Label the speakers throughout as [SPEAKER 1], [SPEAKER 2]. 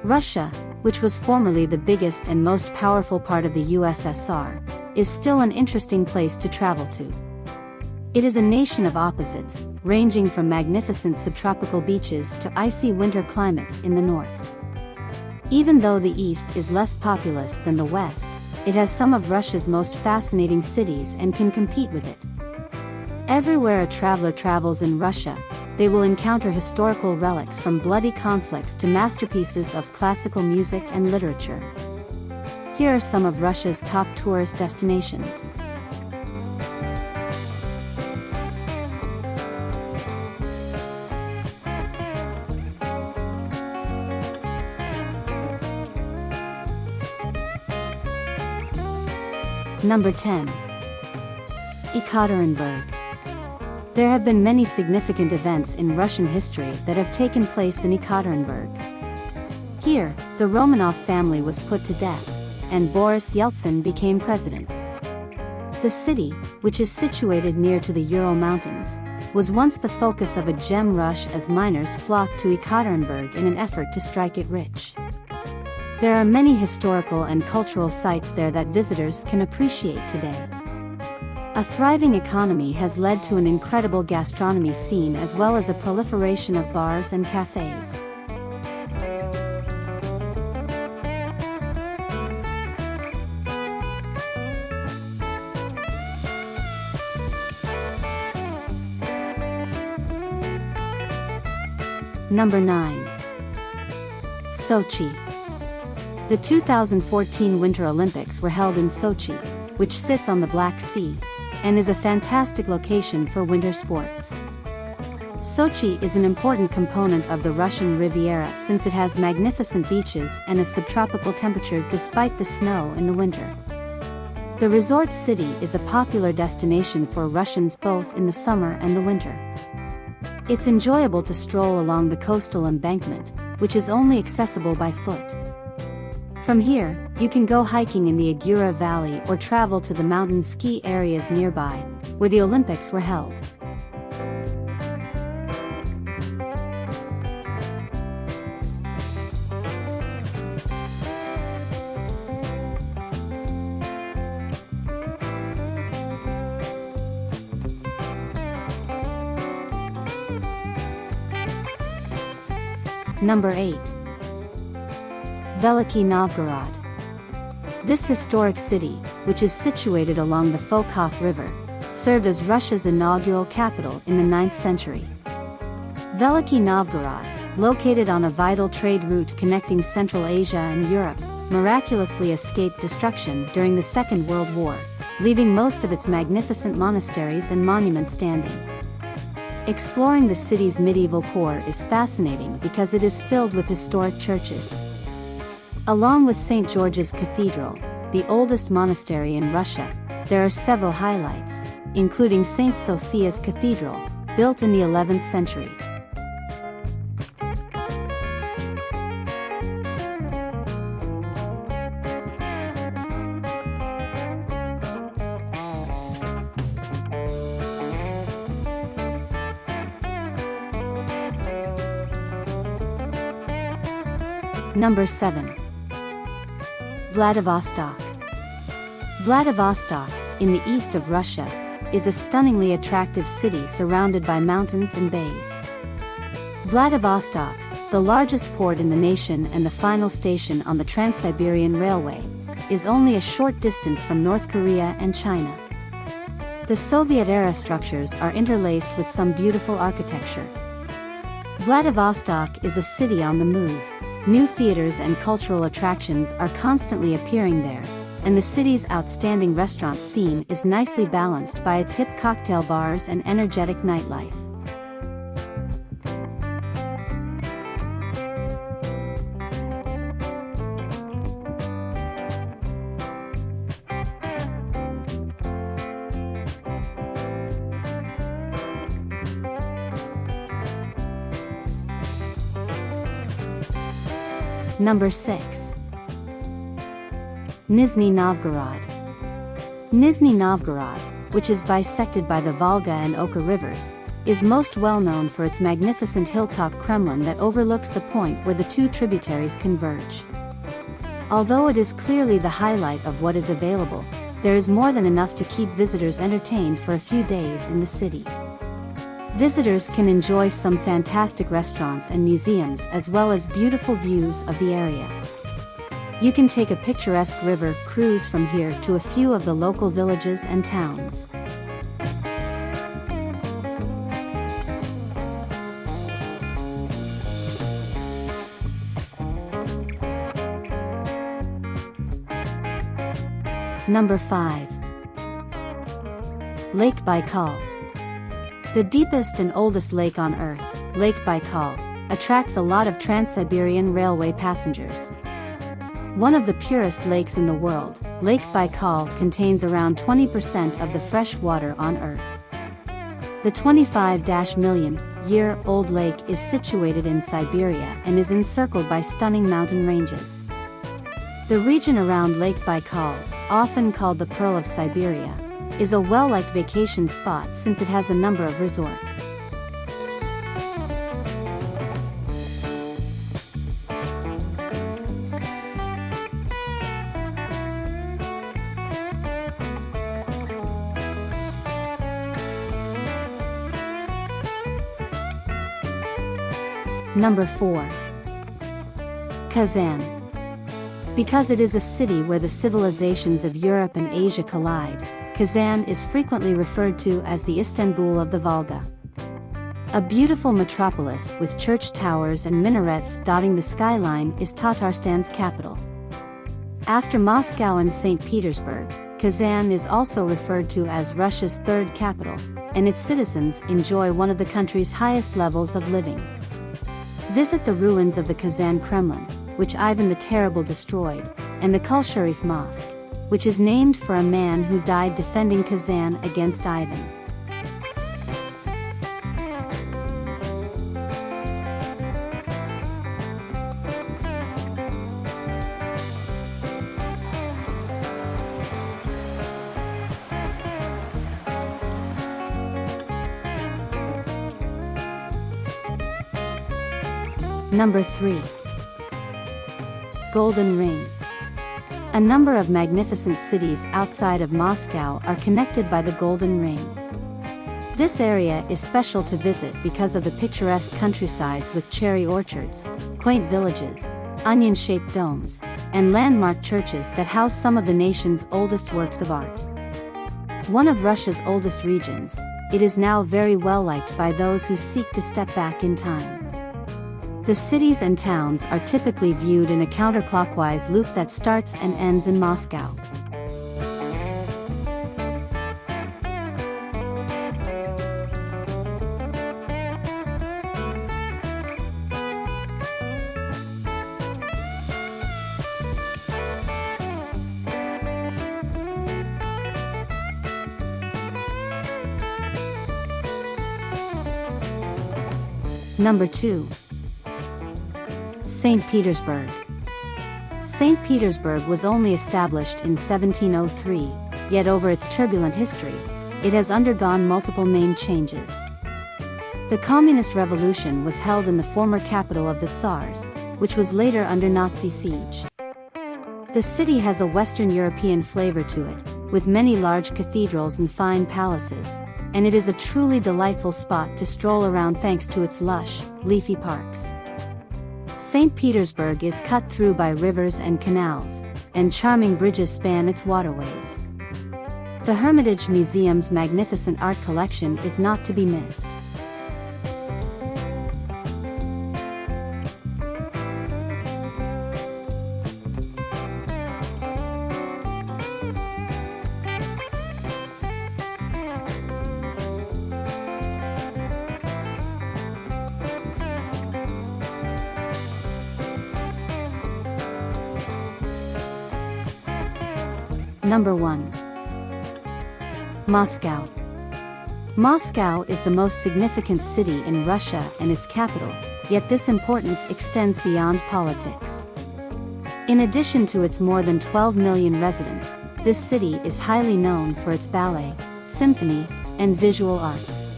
[SPEAKER 1] Russia, which was formerly the biggest and most powerful part of the USSR, is still an interesting place to travel to. It is a nation of opposites, ranging from magnificent subtropical beaches to icy winter climates in the north. Even though the east is less populous than the west, it has some of Russia's most fascinating cities and can compete with it. Everywhere a traveler travels in Russia, they will encounter historical relics from bloody conflicts to masterpieces of classical music and literature. Here are some of Russia's top tourist destinations. Number 10. Yekaterinburg. There have been many significant events in Russian history that have taken place in Yekaterinburg. Here, the Romanov family was put to death, and Boris Yeltsin became president. The city, which is situated near to the Ural Mountains, was once the focus of a gem rush as miners flocked to Yekaterinburg in an effort to strike it rich. There are many historical and cultural sites there that visitors can appreciate today. A thriving economy has led to an incredible gastronomy scene as well as a proliferation of bars and cafes. Number 9. Sochi. The 2014 Winter Olympics were held in Sochi, which sits on the Black Sea, and is a fantastic location for winter sports. Sochi is an important component of the Russian Riviera since it has magnificent beaches and a subtropical temperature despite the snow in the winter. The resort city is a popular destination for Russians both in the summer and the winter. It's enjoyable to stroll along the coastal embankment, which is only accessible by foot. From here, you can go hiking in the Agura Valley or travel to the mountain ski areas nearby, where the Olympics were held. Number 8. Veliky Novgorod. This historic city, which is situated along the Volkhov River, served as Russia's inaugural capital in the 9th century. Veliky Novgorod, located on a vital trade route connecting Central Asia and Europe, miraculously escaped destruction during the Second World War, leaving most of its magnificent monasteries and monuments standing. Exploring the city's medieval core is fascinating because it is filled with historic churches. Along with St. George's Cathedral, the oldest monastery in Russia, there are several highlights, including St. Sophia's Cathedral, built in the 11th century. Number 7. Vladivostok. Vladivostok, in the east of Russia, is a stunningly attractive city surrounded by mountains and bays. Vladivostok, the largest port in the nation and the final station on the Trans-Siberian Railway, is only a short distance from North Korea and China. The Soviet-era structures are interlaced with some beautiful architecture. Vladivostok is a city on the move. New theaters and cultural attractions are constantly appearing there, and the city's outstanding restaurant scene is nicely balanced by its hip cocktail bars and energetic nightlife. Number 6. Nizhny Novgorod. Nizhny Novgorod, which is bisected by the Volga and Oka rivers, is most well known for its magnificent hilltop Kremlin that overlooks the point where the two tributaries converge. Although it is clearly the highlight of what is available, there is more than enough to keep visitors entertained for a few days in the city. Visitors can enjoy some fantastic restaurants and museums as well as beautiful views of the area. You can take a picturesque river cruise from here to a few of the local villages and towns. Number 5. Lake Baikal. The deepest and oldest lake on Earth, Lake Baikal, attracts a lot of Trans-Siberian Railway passengers. One of the purest lakes in the world, Lake Baikal contains around 20% of the fresh water on Earth. The 25-million-year-old lake is situated in Siberia and is encircled by stunning mountain ranges. The region around Lake Baikal, often called the Pearl of Siberia, is a well-liked vacation spot since it has a number of resorts. Number 4. Kazan. Because it is a city where the civilizations of Europe and Asia collide, Kazan is frequently referred to as the Istanbul of the Volga. A beautiful metropolis with church towers and minarets dotting the skyline is Tatarstan's capital. After Moscow and St. Petersburg, Kazan is also referred to as Russia's third capital, and its citizens enjoy one of the country's highest levels of living. Visit the ruins of the Kazan Kremlin, which Ivan the Terrible destroyed, and the Kul Sharif Mosque, which is named for a man who died defending Kazan against Ivan. Number 3. Golden Ring. A number of magnificent cities outside of Moscow are connected by the Golden Ring. This area is special to visit because of the picturesque countrysides with cherry orchards, quaint villages, onion-shaped domes, and landmark churches that house some of the nation's oldest works of art. One of Russia's oldest regions, it is now very well liked by those who seek to step back in time. The cities and towns are typically viewed in a counterclockwise loop that starts and ends in Moscow. Number 2. St. Petersburg. St. Petersburg was only established in 1703, yet over its turbulent history, it has undergone multiple name changes. The Communist Revolution was held in the former capital of the Tsars, which was later under Nazi siege. The city has a Western European flavor to it, with many large cathedrals and fine palaces, and it is a truly delightful spot to stroll around thanks to its lush, leafy parks. St. Petersburg is cut through by rivers and canals, and charming bridges span its waterways. The Hermitage Museum's magnificent art collection is not to be missed. Number 1. Moscow. Moscow is the most significant city in Russia and its capital, yet this importance extends beyond politics. In addition to its more than 12 million residents, this city is highly known for its ballet, symphony, and visual arts.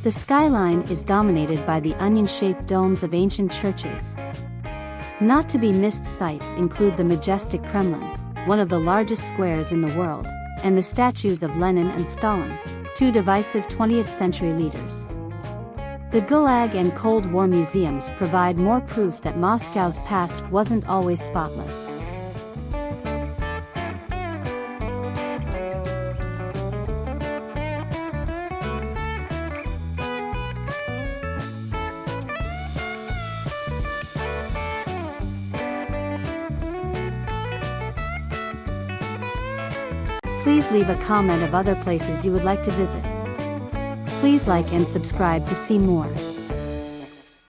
[SPEAKER 1] The skyline is dominated by the onion-shaped domes of ancient churches. Not to be missed sights include the majestic Kremlin, one of the largest squares in the world, and the statues of Lenin and Stalin, two divisive 20th century leaders. The Gulag and Cold War museums provide more proof that Moscow's past wasn't always spotless. Please leave a comment of other places you would like to visit. Please like and subscribe to see more.